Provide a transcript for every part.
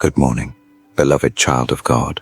Good morning, beloved child of God.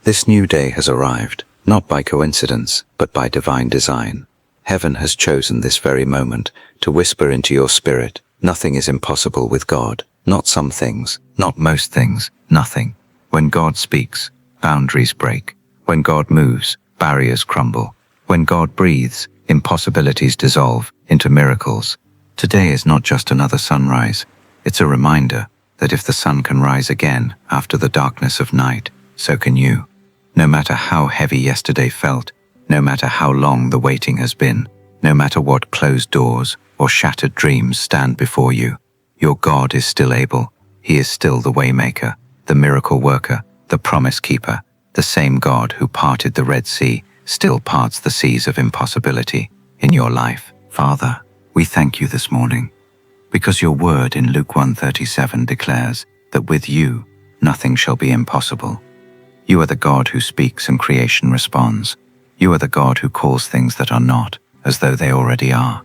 This new day has arrived, not by coincidence, but by divine design. Heaven has chosen this very moment to whisper into your spirit, nothing is impossible with God, not some things, not most things, nothing. When God speaks, boundaries break. When God moves, barriers crumble. When God breathes, impossibilities dissolve into miracles. Today is not just another sunrise, it's a reminder that if the sun can rise again after the darkness of night, so can you. No matter how heavy yesterday felt, no matter how long the waiting has been, no matter what closed doors or shattered dreams stand before you, your God is still able. He is still the waymaker, the miracle worker, the promise keeper. The same God who parted the Red Sea still parts the seas of impossibility in your life. Father, we thank you this morning, because your word in Luke 1:37 declares that with you, nothing shall be impossible. You are the God who speaks and creation responds. You are the God who calls things that are not, as though they already are.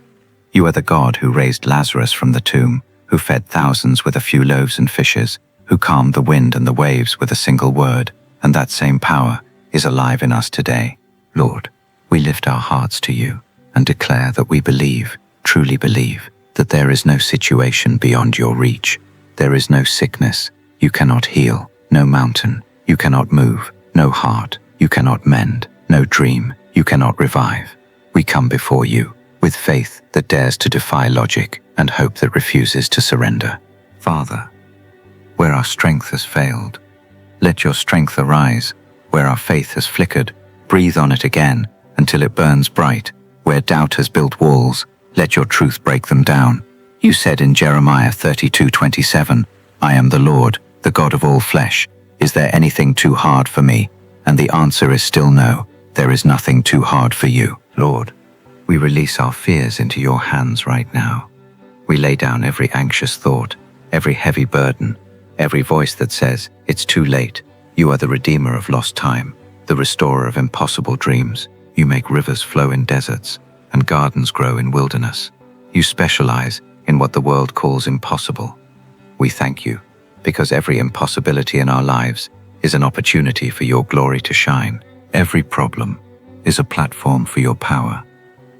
You are the God who raised Lazarus from the tomb, who fed thousands with a few loaves and fishes, who calmed the wind and the waves with a single word, and that same power is alive in us today. Lord, we lift our hearts to you and declare that we believe, truly believe, that there is no situation beyond your reach. There is no sickness you cannot heal, no mountain you cannot move, no heart you cannot mend, no dream you cannot revive. We come before you with faith that dares to defy logic and hope that refuses to surrender. Father, where our strength has failed, let your strength arise. Where our faith has flickered, breathe on it again until it burns bright. Where doubt has built walls, let your truth break them down. You said in Jeremiah 32:27, I am the Lord, the God of all flesh. Is there anything too hard for me? And the answer is still no. There is nothing too hard for you. Lord, we release our fears into your hands right now. We lay down every anxious thought, every heavy burden, every voice that says, it's too late. You are the redeemer of lost time, the restorer of impossible dreams. You make rivers flow in deserts and gardens grow in wilderness. You specialize in what the world calls impossible. We thank you, because every impossibility in our lives is an opportunity for your glory to shine. Every problem is a platform for your power.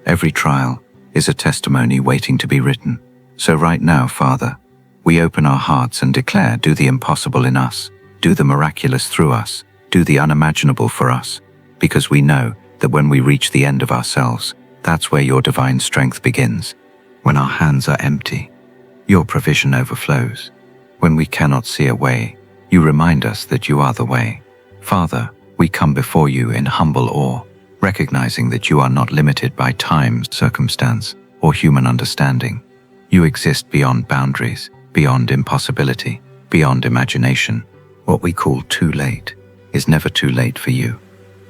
Every trial is a testimony waiting to be written. So right now, Father, we open our hearts and declare, do the impossible in us, do the miraculous through us, do the unimaginable for us, because we know that when we reach the end of ourselves, that's where your divine strength begins. When our hands are empty, your provision overflows. When we cannot see a way, you remind us that you are the way. Father, we come before you in humble awe, recognizing that you are not limited by time, circumstance, or human understanding. You exist beyond boundaries, beyond impossibility, beyond imagination. What we call too late is never too late for you.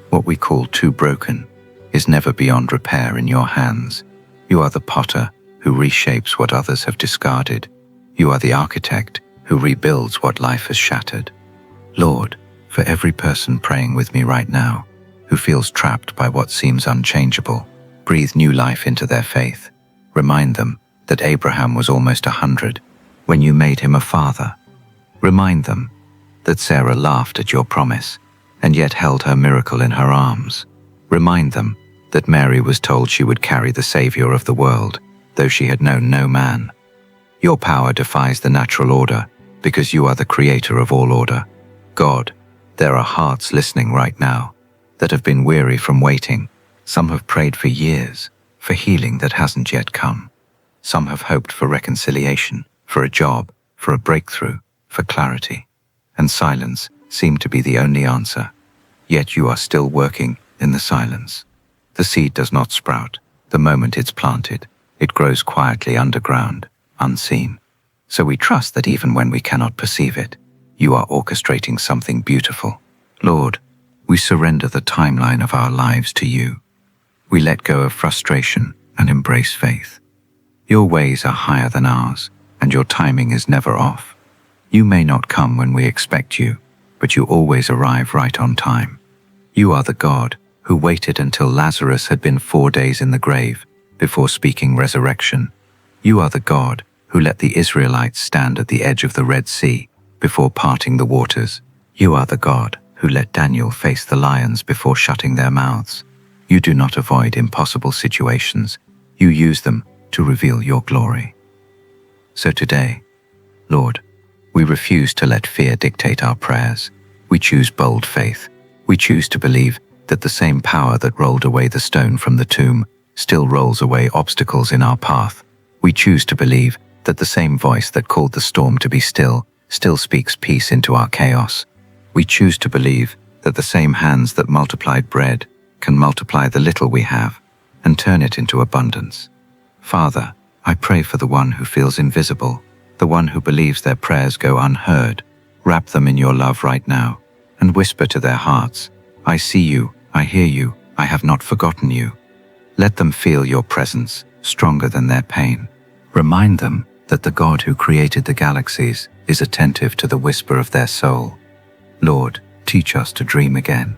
What we call too broken is never beyond repair in your hands. You are the potter who reshapes what others have discarded. You are the architect who rebuilds what life has shattered. Lord, for every person praying with me right now, who feels trapped by what seems unchangeable, breathe new life into their faith. Remind them that Abraham was almost 100 when you made him a father. Remind them that Sarah laughed at your promise and yet held her miracle in her arms. Remind them that Mary was told she would carry the Savior of the world, though she had known no man. Your power defies the natural order, because you are the creator of all order. God, there are hearts listening right now that have been weary from waiting. Some have prayed for years, for healing that hasn't yet come. Some have hoped for reconciliation, for a job, for a breakthrough, for clarity. And silence seemed to be the only answer. Yet you are still working in the silence. The seed does not sprout the moment it's planted. It grows quietly underground, unseen. So we trust that even when we cannot perceive it, you are orchestrating something beautiful. Lord, we surrender the timeline of our lives to you. We let go of frustration and embrace faith. Your ways are higher than ours, and your timing is never off. You may not come when we expect you, but you always arrive right on time. You are the God who waited until Lazarus had been 4 days in the grave before speaking resurrection. You are the God who let the Israelites stand at the edge of the Red Sea before parting the waters. You are the God who let Daniel face the lions before shutting their mouths. You do not avoid impossible situations. You use them to reveal your glory. So today, Lord, we refuse to let fear dictate our prayers. We choose bold faith. We choose to believe that the same power that rolled away the stone from the tomb still rolls away obstacles in our path. We choose to believe that the same voice that called the storm to be still speaks peace into our chaos. We choose to believe that the same hands that multiplied bread can multiply the little we have and turn it into abundance. Father, I pray for the one who feels invisible, the one who believes their prayers go unheard. Wrap them in your love right now and whisper to their hearts, I see you, I hear you, I have not forgotten you. Let them feel your presence, stronger than their pain. Remind them that the God who created the galaxies is attentive to the whisper of their soul. Lord, teach us to dream again.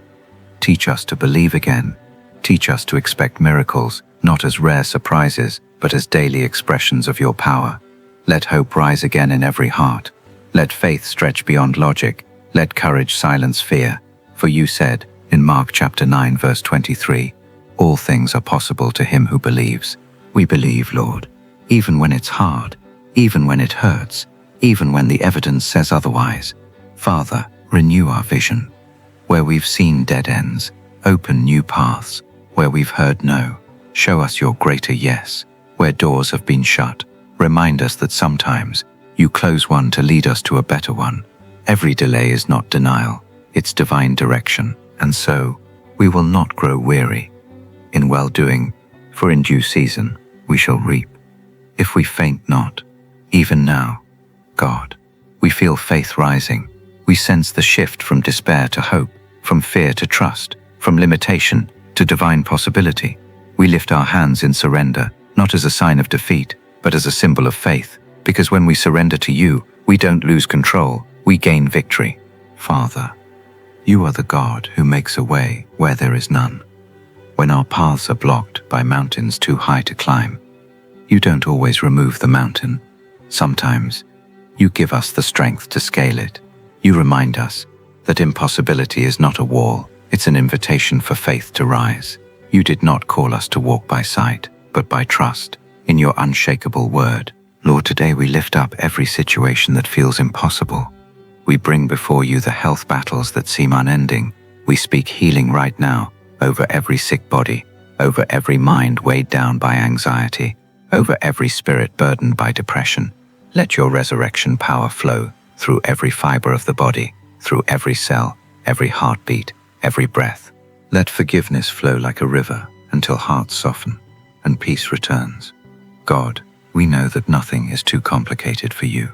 Teach us to believe again. Teach us to expect miracles, not as rare surprises, but as daily expressions of your power. Let hope rise again in every heart. Let faith stretch beyond logic. Let courage silence fear. For you said, in Mark chapter 9, verse 23, all things are possible to him who believes. We believe, Lord, even when it's hard, even when it hurts, even when the evidence says otherwise. Father, renew our vision. Where we've seen dead ends, open new paths. Where we've heard no, show us your greater yes. Where doors have been shut, remind us that sometimes you close one to lead us to a better one. Every delay is not denial, it's divine direction, and so we will not grow weary in well-doing, for in due season we shall reap. If we faint not, even now, God, we feel faith rising. We sense the shift from despair to hope, from fear to trust, from limitation to divine possibility. We lift our hands in surrender, not as a sign of defeat, but as a symbol of faith, because when we surrender to you, we don't lose control, we gain victory. Father, you are the God who makes a way where there is none. When our paths are blocked by mountains too high to climb, you don't always remove the mountain. Sometimes, you give us the strength to scale it. You remind us that impossibility is not a wall, it's an invitation for faith to rise. You did not call us to walk by sight, but by trust, in your unshakable word. Lord, today we lift up every situation that feels impossible. We bring before you the health battles that seem unending. We speak healing right now over every sick body, over every mind weighed down by anxiety, over every spirit burdened by depression. Let your resurrection power flow through every fiber of the body, through every cell, every heartbeat, every breath. Let forgiveness flow like a river until hearts soften and peace returns. God, we know that nothing is too complicated for you.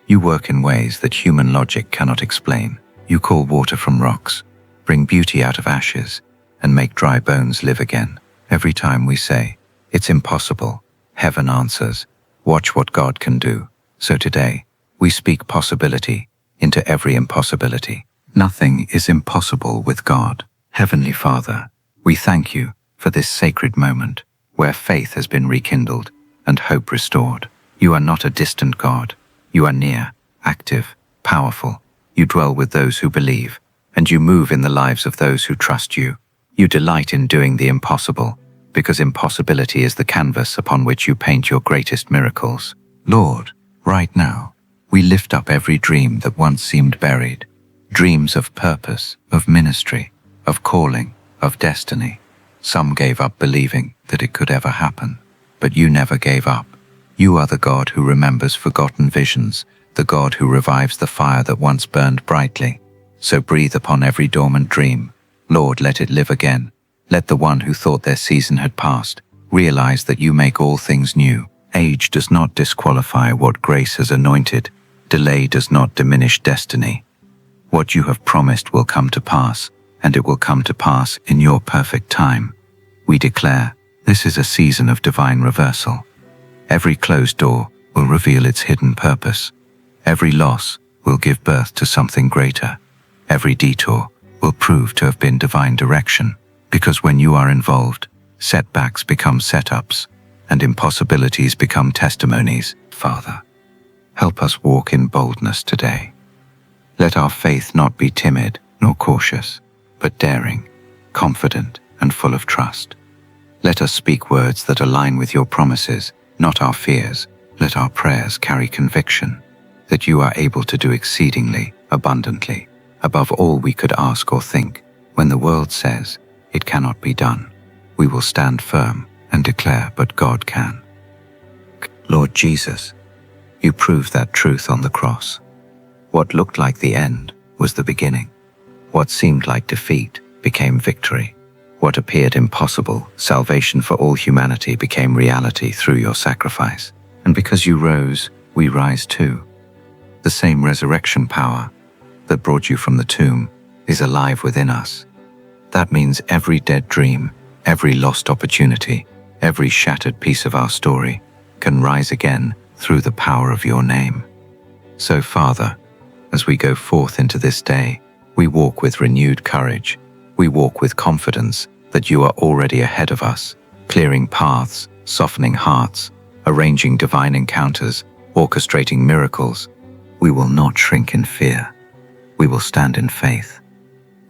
You work in ways that human logic cannot explain. You call water from rocks, bring beauty out of ashes, and make dry bones live again. Every time we say, it's impossible, heaven answers, watch what God can do. So today, we speak possibility into every impossibility. Nothing is impossible with God. Heavenly Father, we thank you for this sacred moment where faith has been rekindled and hope restored. You are not a distant God. You are near, active, powerful. You dwell with those who believe, and you move in the lives of those who trust you. You delight in doing the impossible, because impossibility is the canvas upon which you paint your greatest miracles. Lord, right now, we lift up every dream that once seemed buried. Dreams of purpose, of ministry, of calling, of destiny. Some gave up believing that it could ever happen, but you never gave up. You are the God who remembers forgotten visions, the God who revives the fire that once burned brightly. So breathe upon every dormant dream. Lord, let it live again. Let the one who thought their season had passed realize that you make all things new. Age does not disqualify what grace has anointed. Delay does not diminish destiny. What you have promised will come to pass, and it will come to pass in your perfect time. We declare, this is a season of divine reversal. Every closed door will reveal its hidden purpose. Every loss will give birth to something greater. Every detour will prove to have been divine direction, because when you are involved, setbacks become setups, and impossibilities become testimonies. Father, help us walk in boldness today. Let our faith not be timid nor cautious, but daring, confident, and full of trust. Let us speak words that align with your promises, not our fears. Let our prayers carry conviction that you are able to do exceedingly, abundantly, above all we could ask or think. When the world says it cannot be done, we will stand firm and declare, but God can. Lord Jesus, you proved that truth on the cross. What looked like the end was the beginning. What seemed like defeat became victory. What appeared impossible, salvation for all humanity, became reality through your sacrifice. And because you rose, we rise too. The same resurrection power that brought you from the tomb is alive within us. That means every dead dream, every lost opportunity, every shattered piece of our story can rise again through the power of your name. So, Father, as we go forth into this day, we walk with renewed courage. We walk with confidence that you are already ahead of us, clearing paths, softening hearts, arranging divine encounters, orchestrating miracles. We will not shrink in fear. We will stand in faith.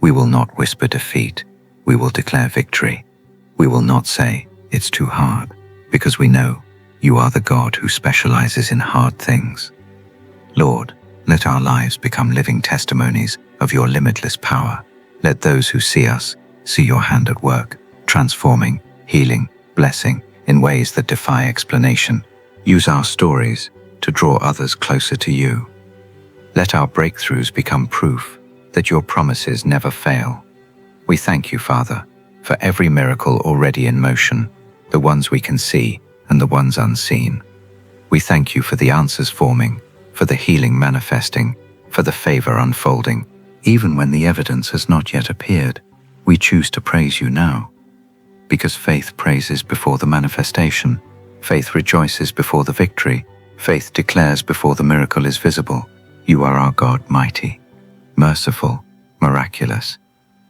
We will not whisper defeat. We will declare victory. We will not say, it's too hard, because we know you are the God who specializes in hard things. Lord, let our lives become living testimonies of your limitless power. Let those who see us see your hand at work, transforming, healing, blessing in ways that defy explanation. Use our stories to draw others closer to you. Let our breakthroughs become proof that your promises never fail. We thank you, Father, for every miracle already in motion, the ones we can see and the ones unseen. We thank you for the answers forming, for the healing manifesting, for the favor unfolding. Even when the evidence has not yet appeared, we choose to praise you now. Because faith praises before the manifestation, faith rejoices before the victory, faith declares before the miracle is visible. You are our God, mighty, merciful, miraculous.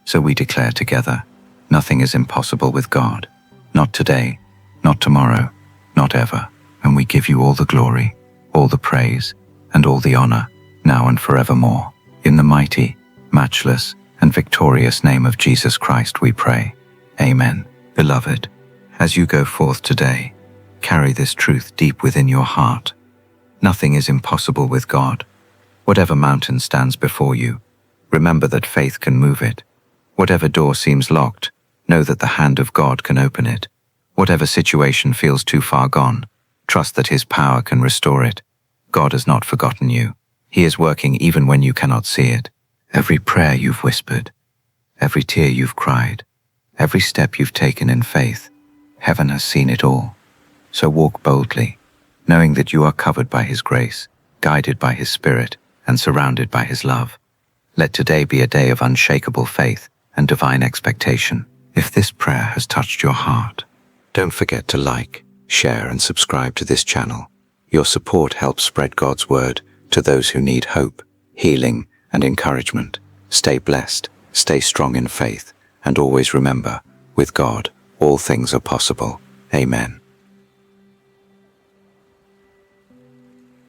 So we declare together, nothing is impossible with God. Not today, not tomorrow, not ever. And we give you all the glory, all the praise, and all the honor, now and forevermore. In the mighty, matchless, and victorious name of Jesus Christ we pray. Amen. Beloved, as you go forth today, carry this truth deep within your heart. Nothing is impossible with God. Whatever mountain stands before you, remember that faith can move it. Whatever door seems locked, know that the hand of God can open it. Whatever situation feels too far gone, trust that His power can restore it. God has not forgotten you. He is working even when you cannot see it. Every prayer you've whispered, every tear you've cried, every step you've taken in faith, heaven has seen it all. So walk boldly, knowing that you are covered by His grace, guided by His Spirit, and surrounded by His love. Let today be a day of unshakable faith and divine expectation. If this prayer has touched your heart, don't forget to like, share, and subscribe to this channel. Your support helps spread God's word to those who need hope, healing, and encouragement. Stay blessed, stay strong in faith, and always remember, with God, all things are possible. Amen.